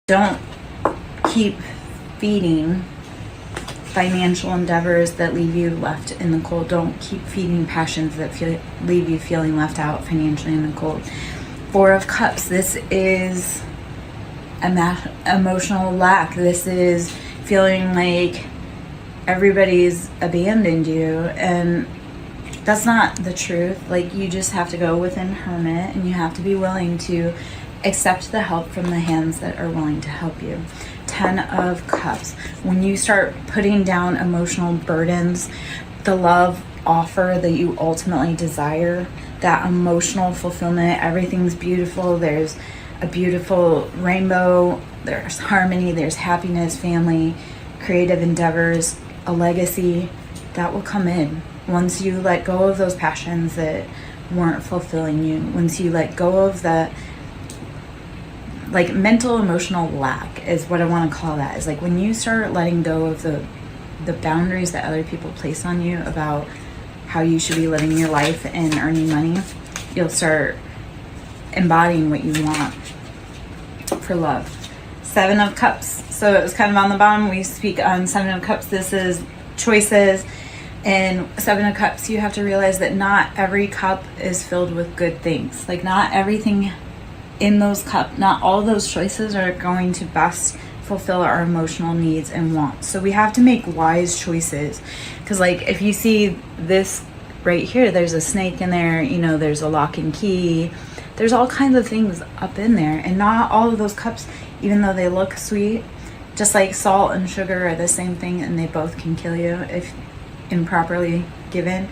Don't keep feeding financial endeavors that leave you left in the cold. Don't keep feeding passions that leave you feeling left out financially in the cold. Four of Cups, this is emotional lack. This is feeling like everybody's abandoned you, and that's not the truth. Like, you just have to go within hermit, and you have to be willing to accept the help from the hands that are willing to help you. 10 of Cups. When you start putting down emotional burdens, the love offer that you ultimately desire, that emotional fulfillment, everything's beautiful. There's a beautiful rainbow. There's harmony. There's happiness, family, creative endeavors, a legacy that will come in once you let go of those passions that weren't fulfilling you. Once you let go of the mental emotional lack is what I want to call that. Is like when you start letting go of the boundaries that other people place on you about how you should be living your life and earning money, you'll start embodying what you want for love. 7 of Cups. So it was kind of on the bottom. We speak on 7 of Cups. This is choices. And 7 of Cups, you have to realize that not every cup is filled with good things. Like, not everything in those cups, not all those choices are going to best fulfill our emotional needs and wants. So we have to make wise choices. Because, like, if you see this right here, there's a snake in there, you know, there's a lock and key, there's all kinds of things up in there. And not all of those cups, even though they look sweet, just like salt and sugar are the same thing, and they both can kill you if improperly given.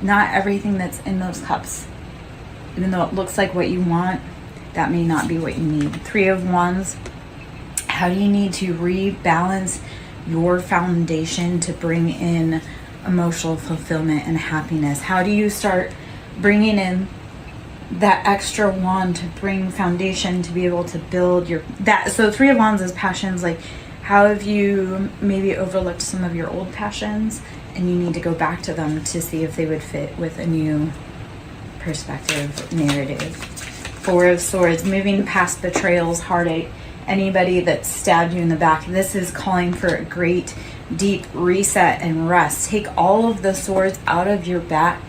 Not everything that's in those cups, even though it looks like what you want, that may not be what you need. 3 of Wands. How do you need to rebalance your foundation to bring in emotional fulfillment and happiness? How do you start bringing in that extra wand to bring foundation to be able to build your that? So 3 of Wands is passions. Like, how have you maybe overlooked some of your old passions, and you need to go back to them to see if they would fit with a new perspective, narrative. 4 of Swords, moving past betrayals, heartache, anybody that stabbed you in the back. This is calling for a great deep reset and rest. Take all of the swords out of your back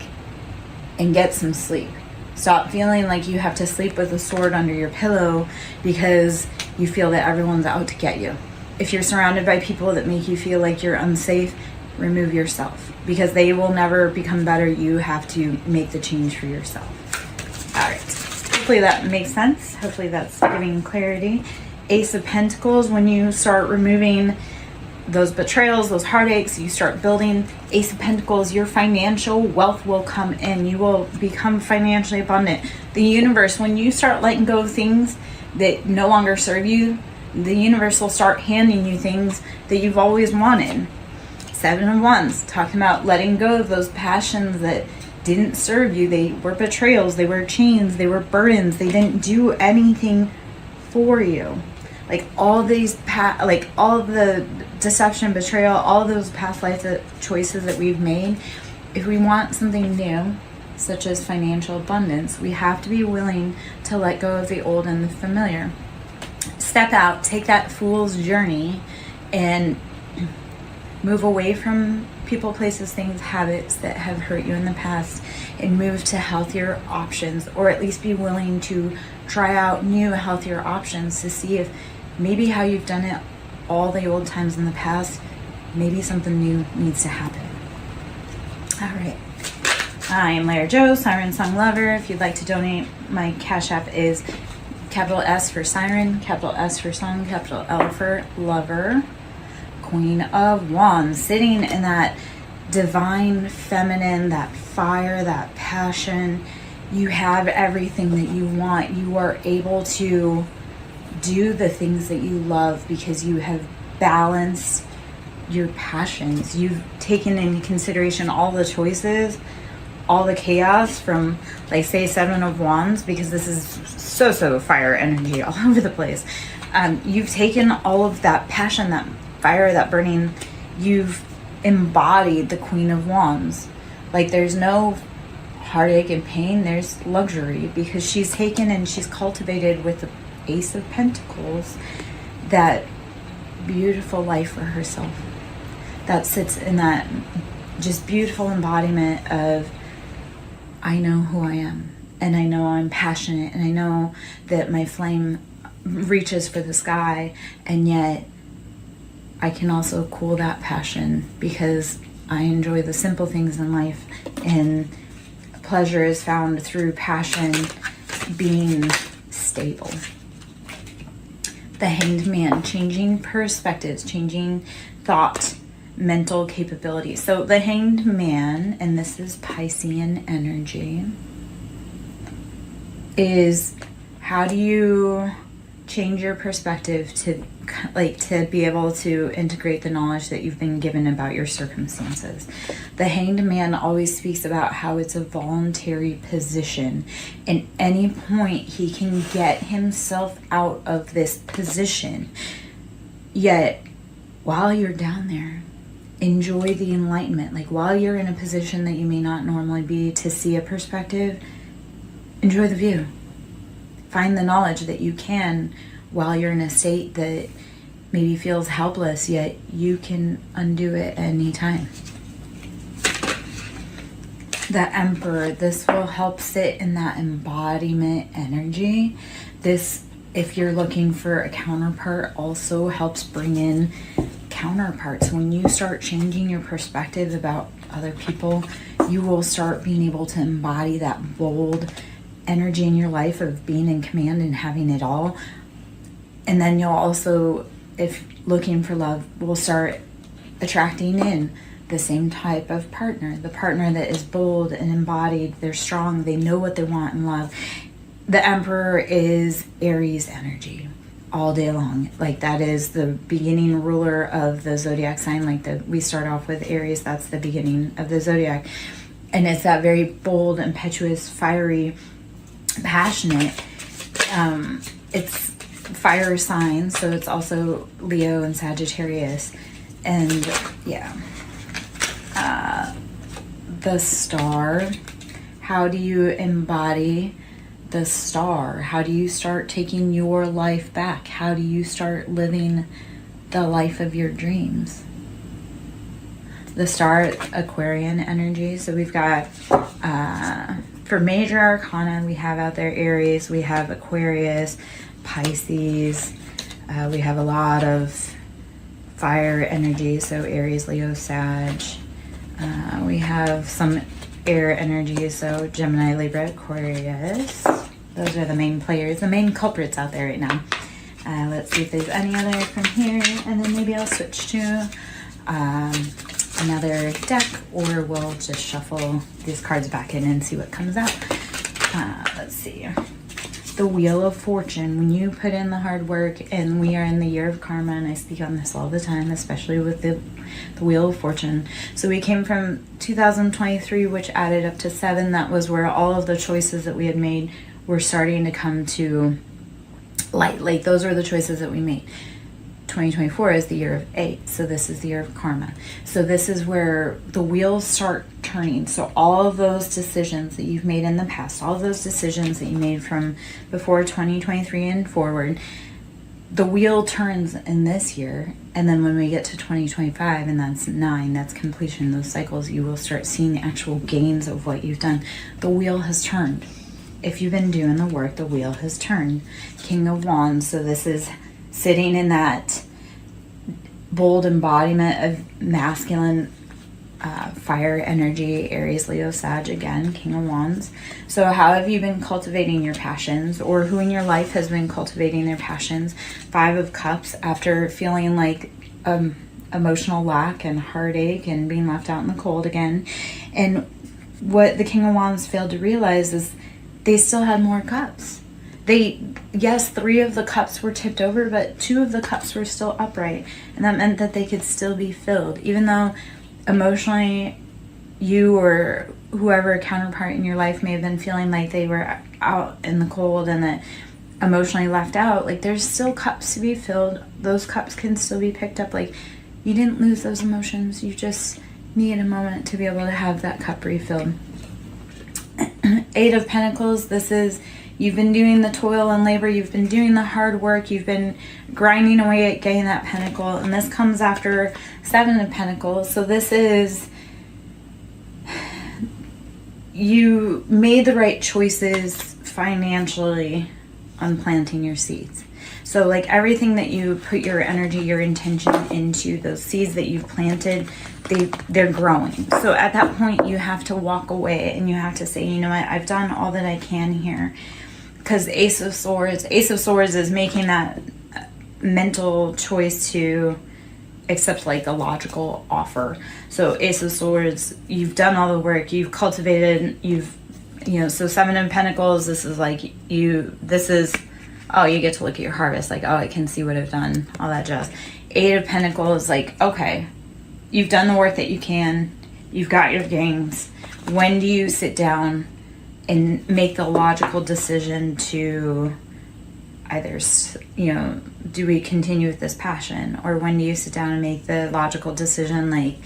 and get some sleep. Stop feeling like you have to sleep with a sword under your pillow because you feel that everyone's out to get you. If you're surrounded by people that make you feel like you're unsafe, remove yourself, because they will never become better. You have to make the change for yourself. All right. Hopefully that makes sense. Hopefully that's giving clarity. Ace of Pentacles, when you start removing those betrayals, those heartaches, you start building. Ace of Pentacles, your financial wealth will come in. You will become financially abundant. The universe, when you start letting go of things that no longer serve you, the universe will start handing you things that you've always wanted. 7 of Wands, talking about letting go of those passions that didn't serve you. They were betrayals, they were chains, they were burdens, they didn't do anything for you. Like, all these all the deception, betrayal, all those past life choices that we've made, if we want something new, such as financial abundance, we have to be willing to let go of the old and the familiar. Step out, take that fool's journey, and move away from people, places, things, habits that have hurt you in the past, and move to healthier options, or at least be willing to try out new, healthier options to see if maybe how you've done it all the old times in the past, maybe something new needs to happen. All right. I am Lara Jo, SirenSong Lover. If you'd like to donate, my Cash App is capital S for Siren, capital S for Song, capital L for Lover. Queen of Wands, sitting in that divine feminine, that fire, that passion. You have everything that you want. You are able to do the things that you love because you have balanced your passions. You've taken into consideration all the choices, all the chaos from, like, say, 7 of Wands, because this is so fire energy all over the place. You've taken all of that passion, that fire, that burning, you've embodied the Queen of Wands. Like, there's no heartache and pain, there's luxury, because she's taken and she's cultivated with the Ace of Pentacles that beautiful life for herself, that sits in that just beautiful embodiment of, I know who I am, and I know I'm passionate, and I know that my flame reaches for the sky, and yet I can also cool that passion because I enjoy the simple things in life, and pleasure is found through passion being stable. The Hanged Man, changing perspectives, changing thought, mental capabilities. So the Hanged Man, and this is Piscean energy, is how do you change your perspective to be able to integrate the knowledge that you've been given about your circumstances. The Hanged Man always speaks about how it's a voluntary position. At any point he can get himself out of this position. Yet while you're down there, enjoy the enlightenment. Like while you're in a position that you may not normally be to see a perspective, enjoy the view. Find the knowledge that you can while you're in a state that maybe feels helpless, yet you can undo it at any time. The Emperor, this will help sit in that embodiment energy. This, if you're looking for a counterpart, also helps bring in counterparts. When you start changing your perspective about other people, you will start being able to embody that bold energy in your life of being in command and having it all. And then you'll also, if looking for love, will start attracting in the same type of partner, the partner that is bold and embodied. They're strong, they know what they want in love. The Emperor is Aries energy all day long. Like that is the beginning ruler of the zodiac sign. Like we start off with Aries, that's the beginning of the zodiac. And it's that very bold, impetuous, fiery, passionate. It's fire signs, so it's also Leo and Sagittarius. And yeah, the Star, how do you embody the Star? How do you start taking your life back? How do you start living the life of your dreams? The Star, Aquarian energy. So we've got for major arcana, we have out there Aries, we have Aquarius, Pisces, we have a lot of fire energy, so Aries, Leo, Sag. We have some air energy, so Gemini, Libra, Aquarius. Those are the main players, the main culprits out there right now. Let's see if there's any other from here, and then maybe I'll switch to another deck, or we'll just shuffle these cards back in and see what comes out. Let's see. The Wheel of Fortune. When you put in the hard work, and we are in the year of karma, and I speak on this all the time, especially with the Wheel of Fortune. So we came from 2023, which added up to 7. That was where all of the choices that we had made were starting to come to light. Like those are the choices that we made. 2024 is the year of 8, so this is the year of karma. So this is where the wheels start turning. So all of those decisions that you've made in the past, all of those decisions that you made from before 2023 and forward, the wheel turns in this year. And then when we get to 2025, and that's 9, that's completion, those cycles, you will start seeing the actual gains of what you've done. The wheel has turned. If you've been doing the work, the wheel has turned. King of Wands, so this is sitting in that bold embodiment of masculine fire energy, Aries, Leo, Sag, again, King of Wands. So how have you been cultivating your passions, or who in your life has been cultivating their passions? 5 of Cups, after feeling like emotional lack and heartache and being left out in the cold again. And what the King of Wands failed to realize is they still had more cups. Yes, 3 of the cups were tipped over, but 2 of the cups were still upright. And that meant that they could still be filled. Even though emotionally you or whoever counterpart in your life may have been feeling like they were out in the cold and that emotionally left out, like there's still cups to be filled. Those cups can still be picked up. Like you didn't lose those emotions. You just need a moment to be able to have that cup refilled. 8 of Pentacles, this is You've been doing the toil and labor. You've been doing the hard work. You've been grinding away at getting that pentacle. And this comes after 7 of Pentacles. So this is, you made the right choices financially on planting your seeds. So like everything that you put your energy, your intention into, those seeds that you've planted, they're growing. So at that point you have to walk away and you have to say, you know what, I've done all that I can here. Because Ace of Swords is making that mental choice to accept like a logical offer. So Ace of Swords, you've done all the work, you've cultivated, so 7 of Pentacles, this is like oh, you get to look at your harvest, like, oh, I can see what I've done, all that jazz. 8 of Pentacles, like, okay, you've done the work that you can, you've got your gains. When do you sit down and make the logical decision to either, do we continue with this passion? Or when do you sit down and make the logical decision, like,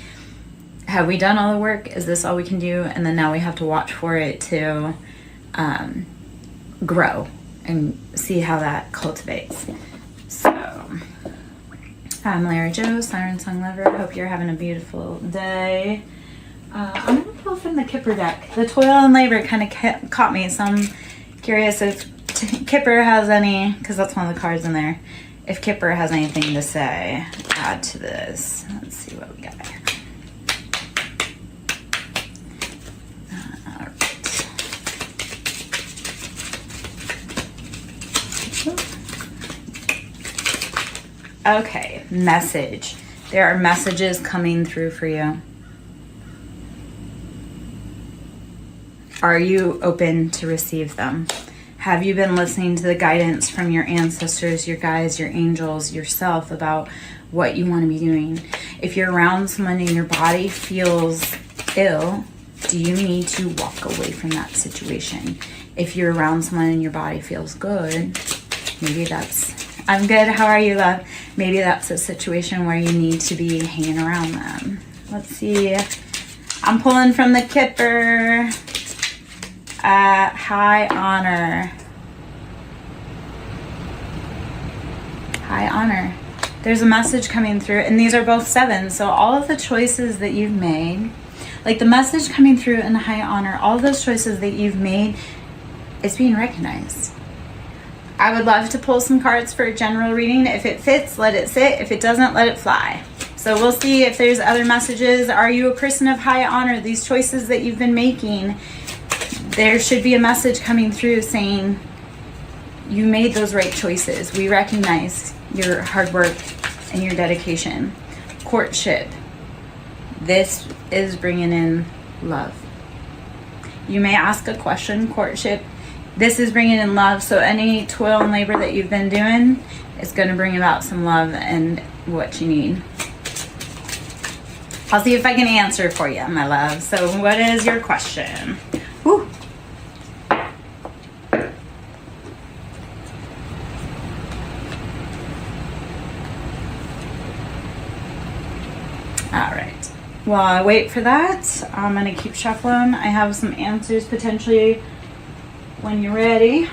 have we done all the work? Is this all we can do? And then now we have to watch for it to grow and see how that cultivates. So, I'm Lara Jo, SirenSong lover. Hope you're having a beautiful day. I'm going to pull from the Kipper deck. The toil and labor kind of caught me, so I'm curious if Kipper has any, because that's one of the cards in there, if Kipper has anything to say, add to this. Let's see what we got here. Okay, message. There are messages coming through for you. Are you open to receive them? Have you been listening to the guidance from your ancestors, your guides, your angels, yourself about what you want to be doing? If you're around someone and your body feels ill, do you need to walk away from that situation? If you're around someone and your body feels good, maybe that's, I'm good, how are you, love? Maybe that's a situation where you need to be hanging around them. Let's see. I'm pulling from the Kipper. High honor. High honor. There's a message coming through, and these are both 7. So all of the choices that you've made, like the message coming through in high honor, all of those choices that you've made, it's being recognized. I would love to pull some cards for a general reading. If it fits, let it sit. If it doesn't, let it fly. So we'll see if there's other messages. Are you a person of high honor? These choices that you've been making, there should be a message coming through saying you made those right choices. We recognize your hard work and your dedication. Courtship. This is bringing in love. You may ask a question, courtship. This is bringing in love. So any toil and labor that you've been doing is going to bring about some love and what you need. I'll see if I can answer for you, my love. So what is your question? Whew. All right. While I wait for that, I'm going to keep shuffling. I have some answers potentially when you're ready.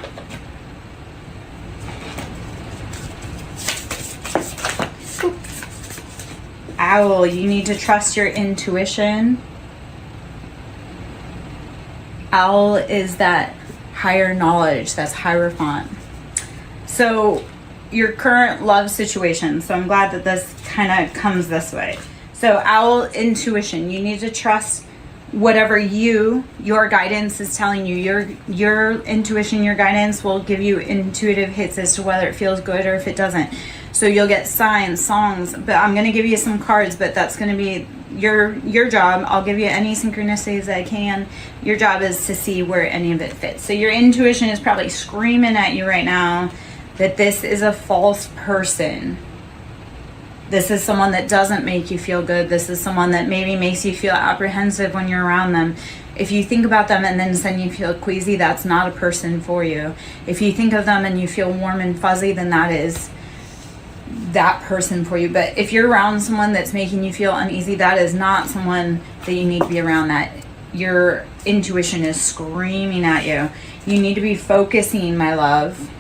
Owl, you need to trust your intuition. Owl is that higher knowledge, that's Hierophant. So your current love situation, so I'm glad that this kind of comes this way. So owl, intuition, you need to trust whatever your guidance is telling you. Your intuition, your guidance will give you intuitive hits as to whether it feels good or if it doesn't. So you'll get signs, songs, but I'm going to give you some cards, but that's going to be your job. I'll give you any synchronicities that I can. Your job is to see where any of it fits. So your intuition is probably screaming at you right now that this is a false person. This is someone that doesn't make you feel good. This is someone that maybe makes you feel apprehensive when you're around them. If you think about them and then suddenly you feel queasy, that's not a person for you. If you think of them and you feel warm and fuzzy, then that is that person for you. But if you're around someone that's making you feel uneasy, that is not someone that you need to be around. That your intuition is screaming at you. You need to be focusing, my love.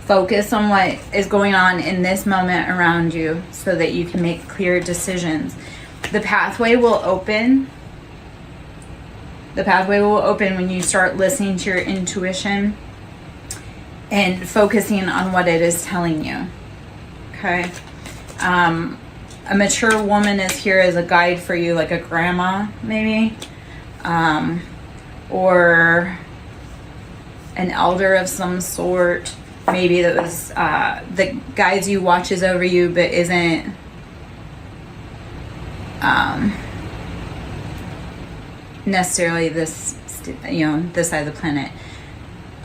Focus on what is going on in this moment around you so that you can make clear decisions. The pathway will open. The pathway will open when you start listening to your intuition and focusing on what it is telling you. Okay? A mature woman is here as a guide for you, like a grandma, maybe. Or an elder of some sort. Maybe that was that guides you, watches over you, but isn't necessarily this, this side of the planet.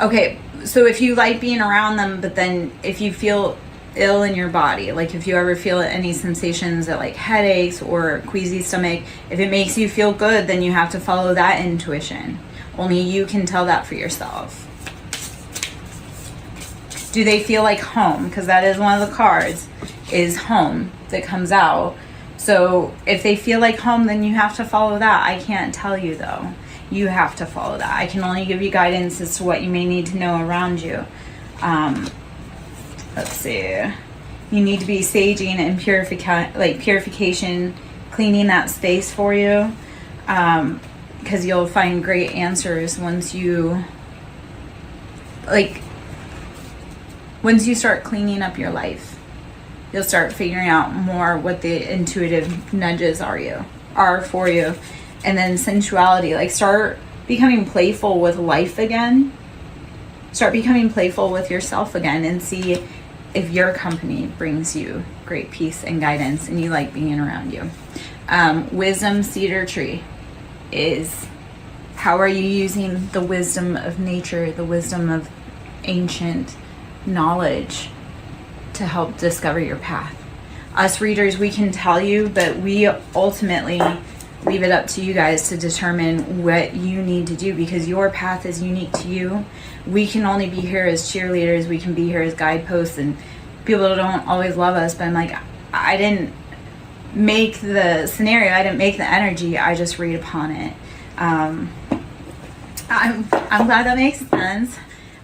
Okay, so if you like being around them, but then if you feel ill in your body, like if you ever feel any sensations that like headaches or queasy stomach, if it makes you feel good, then you have to follow that intuition. Only you can tell that for yourself. Do they feel like home? Because that is one of the cards, is home, that comes out. So if they feel like home, then you have to follow that. I can't tell you though. You have to follow that. I can only give you guidance as to what you may need to know around you. Let's see. You need to be saging and purification, cleaning that space for you. Because you'll find great answers once you start cleaning up your life. You'll start figuring out more what the intuitive nudges are for you. And then sensuality, like start becoming playful with life again. Start becoming playful with yourself again and see if your company brings you great peace and guidance and you like being around you. Wisdom cedar tree is, how are you using the wisdom of nature, the wisdom of ancient knowledge to help discover your path? Us readers, we can tell you, but we ultimately leave it up to you guys to determine what you need to do, because your path is unique to you. We can only be here as cheerleaders, we can be here as guideposts, and people don't always love us, but I'm like, I didn't make the scenario, I didn't make the energy, I just read upon it. I'm glad that makes sense.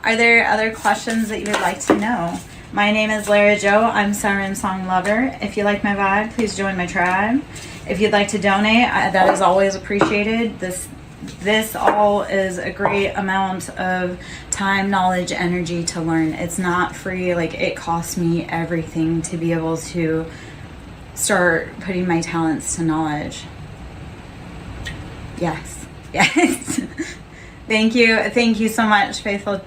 Are there other questions that you would like to know? My name is Lara Jo. I'm SirenSong lover. If you like my vibe, please join my tribe. If you'd like to donate, that is always appreciated. This all is a great amount of time, knowledge, energy to learn. It's not free. Like, it costs me everything to be able to start putting my talents to knowledge. Yes. Thank you so much, Faithful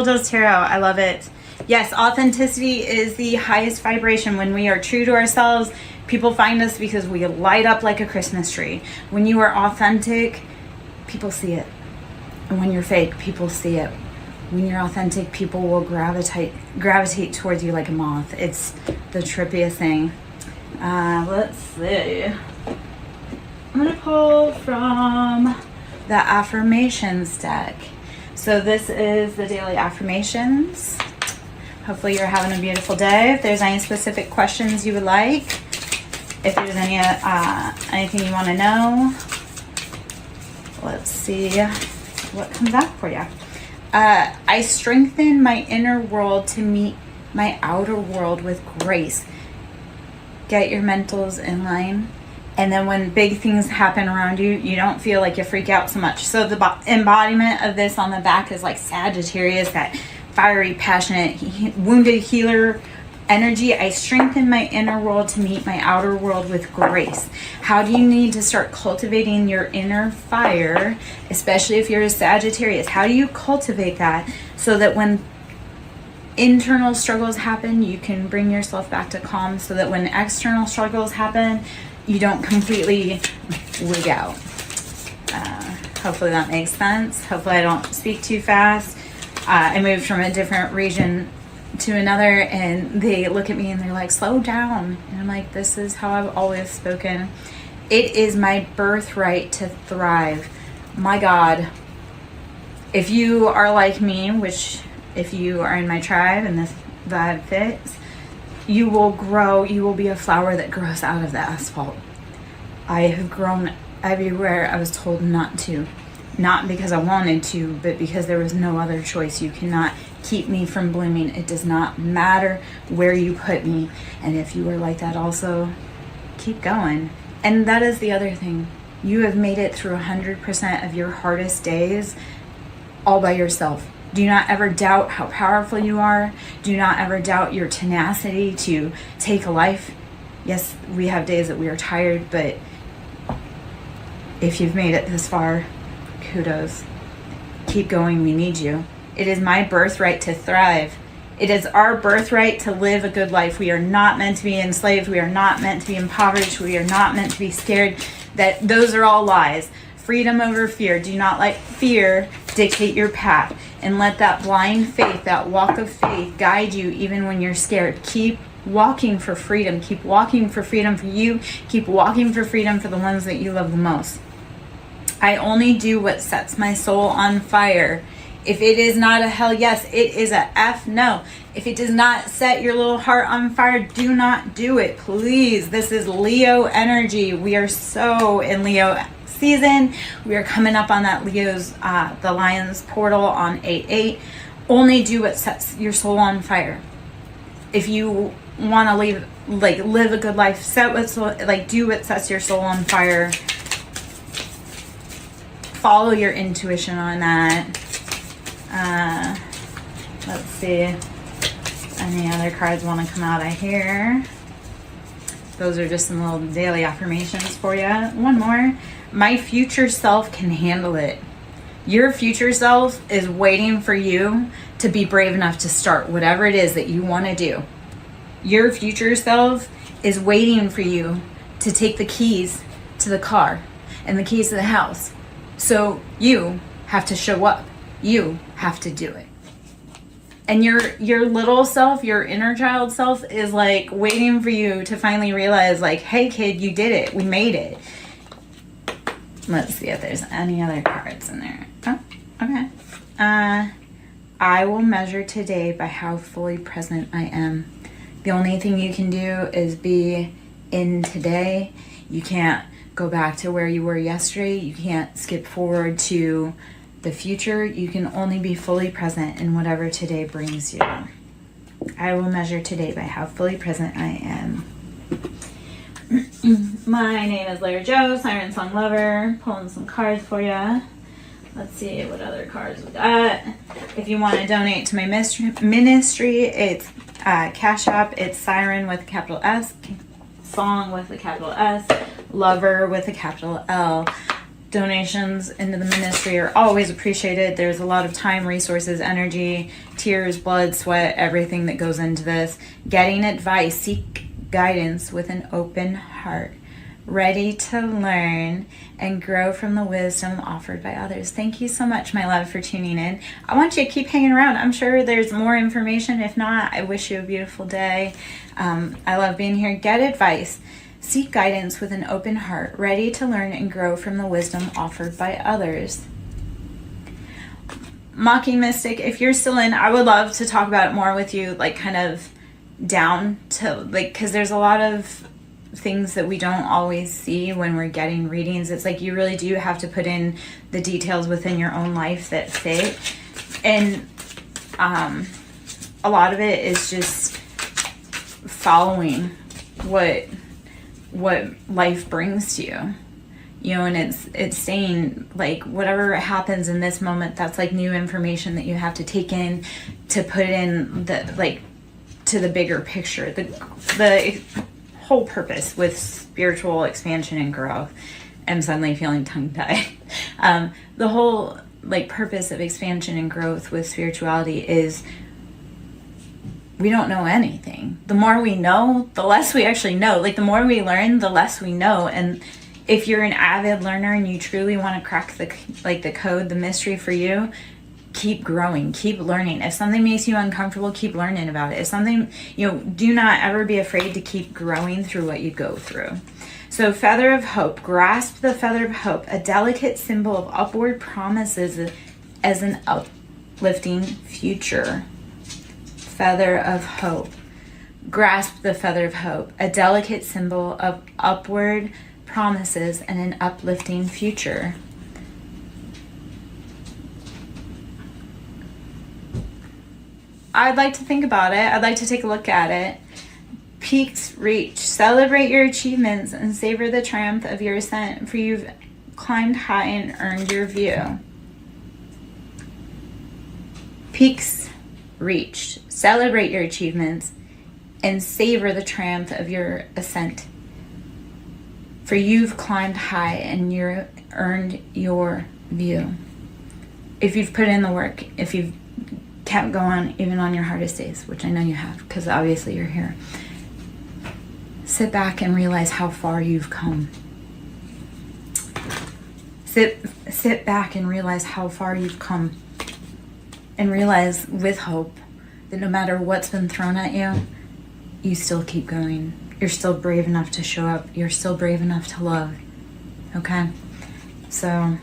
Does Tarot. I love it. Yes, authenticity is the highest vibration. When we are true to ourselves, people find us because we light up like a Christmas tree. When you are authentic, people see it. And when you're fake, people see it. When you're authentic, people will gravitate towards you like a moth. It's the trippiest thing. Let's see. I'm going to pull from the affirmations deck. So this is the daily affirmations. Hopefully you're having a beautiful day. If there's any specific questions you would like, if there's anything you want to know, let's see what comes out for you. I strengthen my inner world to meet my outer world with grace. Get your mentals in line. And then when big things happen around you, you don't feel like you freak out so much. So the embodiment of this on the back is like Sagittarius, that fiery, passionate, wounded healer energy. I strengthen my inner world to meet my outer world with grace. How do you need to start cultivating your inner fire, especially if you're a Sagittarius? How do you cultivate that so that when internal struggles happen, you can bring yourself back to calm, so that when external struggles happen, you don't completely wig out. Hopefully that makes sense. Hopefully I don't speak too fast. I moved from a different region to another, and they look at me and they're like, slow down. And I'm like, this is how I've always spoken. It is my birthright to thrive. My God, if you are like me, which if you are in my tribe and this vibe fits, you will grow. You will be a flower that grows out of the asphalt. I have grown everywhere I was told not to. not because I wanted to, but because there was no other choice. You cannot keep me from blooming. It does not matter where you put me. And if you were like that also, keep going. And that is the other thing. You have made it through 100% of your hardest days all by yourself. Do not ever doubt how powerful you are. Do not ever doubt your tenacity to take a life. Yes, we have days that we are tired, but if you've made it this far, kudos. Keep going. We need you. It is my birthright to thrive. It is our birthright to live a good life. We are not meant to be enslaved. We are not meant to be impoverished. We are not meant to be scared. Those are all lies. Freedom over fear. Do not let fear dictate your path. And let that blind faith, that walk of faith, guide you even when you're scared. Keep walking for freedom. Keep walking for freedom for you. Keep walking for freedom for the ones that you love the most. I only do what sets my soul on fire. If it is not a hell yes, it is a F no. If it does not set your little heart on fire, do not do it, please. This is Leo energy. We are so in Leo season. We are coming up on that Leo's, the Lion's portal on 8/8. Only do what sets your soul on fire. If you want to live a good life, do what sets your soul on fire. Follow your intuition on that. Let's see. Any other cards want to come out of here? Those are just some little daily affirmations for you. One more. My future self can handle it. Your future self is waiting for you to be brave enough to start whatever it is that you want to do. Your future self is waiting for you to take the keys to the car and the keys to the house. So you have to show up. You have to do it. And your little self, your inner child self is like waiting for you to finally realize like, hey kid, you did it. We made it. Let's see if there's any other cards in there. Oh, okay. I will measure today by how fully present I am. The only thing you can do is be in today. You can't go back to where you were yesterday. You can't skip forward to the future. You can only be fully present in whatever today brings you. I will measure today by how fully present I am. My name is Larry Joe, SirenSong lover. Pulling some cards for you. Let's see what other cards we got. If you want to donate to my ministry, it's Cash App. It's Siren with a capital S, Song with a capital S, Lover with a capital L. Donations into the ministry are always appreciated. There's a lot of time, resources, energy, tears, blood, sweat, everything that goes into this. Getting advice, seek guidance with an open heart. Ready to learn and grow from the wisdom offered by others. Thank you so much, my love, for tuning in. I want you to keep hanging around. I'm sure there's more information. If not, I wish you a beautiful day. I love being here. Get advice. Seek guidance with an open heart, ready to learn and grow from the wisdom offered by others. Mocking Mystic, if you're still in, I would love to talk about it more with you, like kind of down to, like, because there's a lot of things that we don't always see when we're getting readings. It's like you really do have to put in the details within your own life that fit. And a lot of it is just following what life brings to you, you know, and it's saying like whatever happens in this moment, that's like new information that you have to take in to put in the, like, to the bigger picture, the whole purpose with spiritual expansion and growth. I'm suddenly feeling tongue-tied. The whole like purpose of expansion and growth with spirituality is we don't know anything. The more we know, the less we actually know. Like the more we learn, the less we know. And if you're an avid learner and you truly want to crack the code, the mystery for you, keep growing, keep learning. If something makes you uncomfortable, keep learning about it. If something, you know, do not ever be afraid to keep growing through what you go through. So Feather of Hope, grasp the feather of hope, a delicate symbol of upward promises as an uplifting future. Feather of Hope. Grasp the feather of hope, a delicate symbol of upward promises and an uplifting future. I'd like to think about it. I'd like to take a look at it. Peaks reached. Celebrate your achievements and savor the triumph of your ascent, for you've climbed high and earned your view. Peaks reached. Celebrate your achievements and savor the triumph of your ascent, for you've climbed high and you've earned your view. If you've put in the work, if you've kept going even on your hardest days, which I know you have, because obviously you're here, sit back and realize how far you've come. Sit back and realize how far you've come, and realize with hope that no matter what's been thrown at you, you still keep going. You're still brave enough to show up. You're still brave enough to love. Okay? So,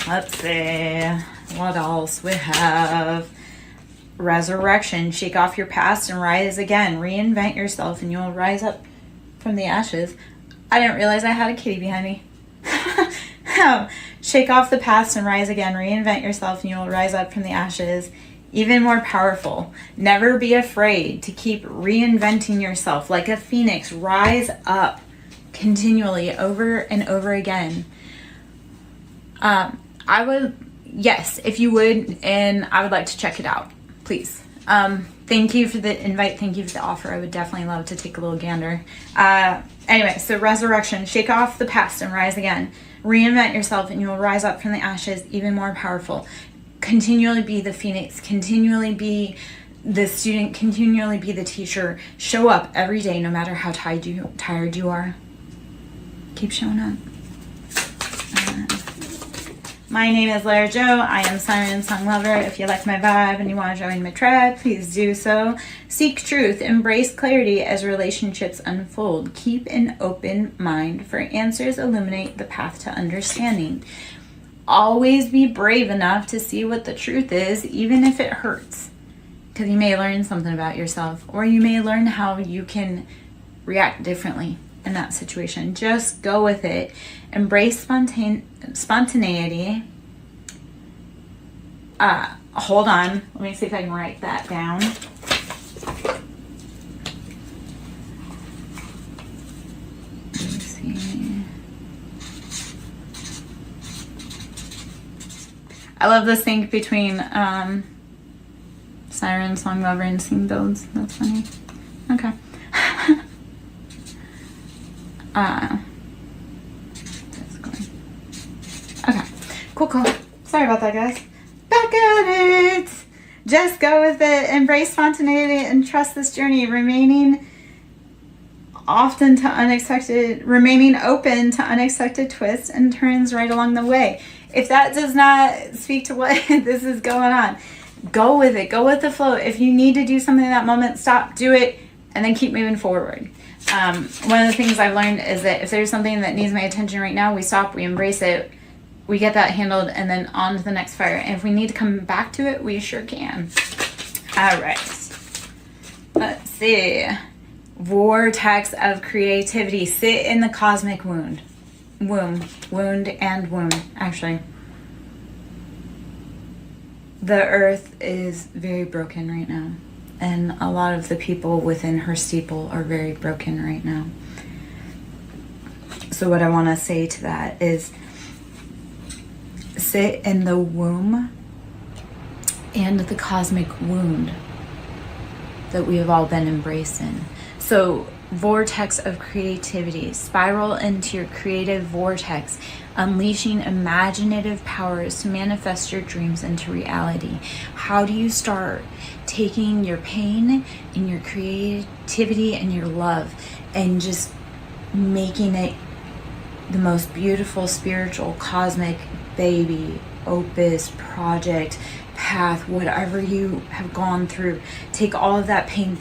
let's see. What else we have? Resurrection. Shake off your past and rise again. Reinvent yourself and you'll rise up from the ashes. I didn't realize I had a kitty behind me. Shake off the past and rise again. Reinvent yourself and you'll rise up from the ashes. Even more powerful. Never be afraid to keep reinventing yourself like a phoenix. Rise up continually over and over again. I would, yes, if you would, and I would like to check it out, please. Thank you for the invite. Thank you for the offer. I would definitely love to take a little gander. Anyway, so resurrection. Shake off the past and rise again. Reinvent yourself and you will rise up from the ashes even more powerful. Continually be the phoenix. Continually be the student. Continually be the teacher. Show up every day no matter how tired you are. Keep showing up. My name is Lara Jo. I am SirenSong lover. If you like my vibe and you want to join my tribe, please do so. Seek truth. Embrace clarity as relationships unfold. Keep an open mind, for answers illuminate the path to understanding. Always be brave enough to see what the truth is, even if it hurts. Because you may learn something about yourself, or you may learn how you can react differently in that situation. Just go with it. Embrace spontaneity. Hold on. Let me see if I can write that down. Let me see. I love the sync between SirenSong lover and Sing Builds. That's funny. Okay. Okay, cool. Sorry about that, guys. Back at it. Just go with it. Embrace spontaneity and trust this journey. Remaining open to unexpected twists and turns right along the way. If that does not speak to what this is going on, go with it. Go with the flow. If you need to do something in that moment, stop, do it, and then keep moving forward. One of the things I've learned is that if there's something that needs my attention right now, we stop, we embrace it, we get that handled, and then on to the next fire. And if we need to come back to it, we sure can. All right. Let's see. Vortex of creativity. Sit in the cosmic wound, actually. The earth is very broken right now. And a lot of the people within her steeple are very broken right now. So what I want to say to that is sit in the womb and the cosmic wound that we have all been embraced in. So vortex of creativity. Spiral into your creative vortex, unleashing imaginative powers to manifest your dreams into reality. How do you start? Taking your pain and your creativity and your love and just making it the most beautiful, spiritual, cosmic baby, opus, project, path, whatever you have gone through. Take all of that pain,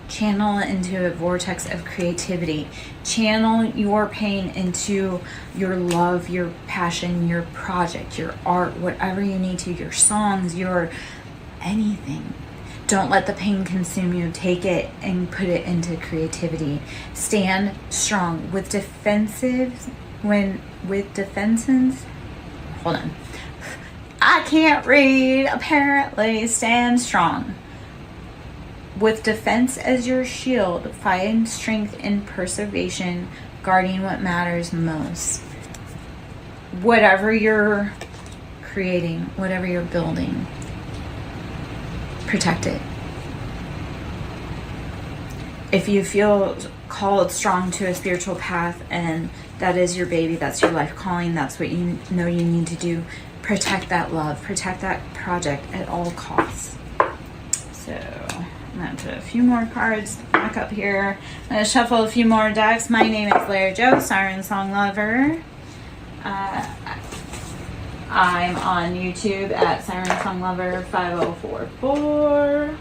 channel it into a vortex of creativity. Channel your pain into your love, your passion, your project, your art, whatever you need to, your songs, your anything. Don't let the pain consume you. Take it and put it into creativity. Stand strong. With defenses, hold on. I can't read, apparently. Stand strong. With defense as your shield, find strength in preservation, guarding what matters most. Whatever you're creating, whatever you're building, protect it. If you feel called strong to a spiritual path and that is your baby, that's your life calling, that's what you know you need to do, protect that love, protect that project at all costs. So I'm going to put a few more cards back up here. I'm going to shuffle a few more decks. My name is Larry Joe, SirenSong Lover. I'm on YouTube at SirenSong Lover 5044.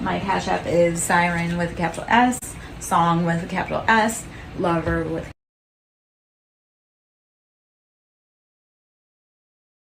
My Cash App is Siren with a capital S, Song with a capital S, Lover with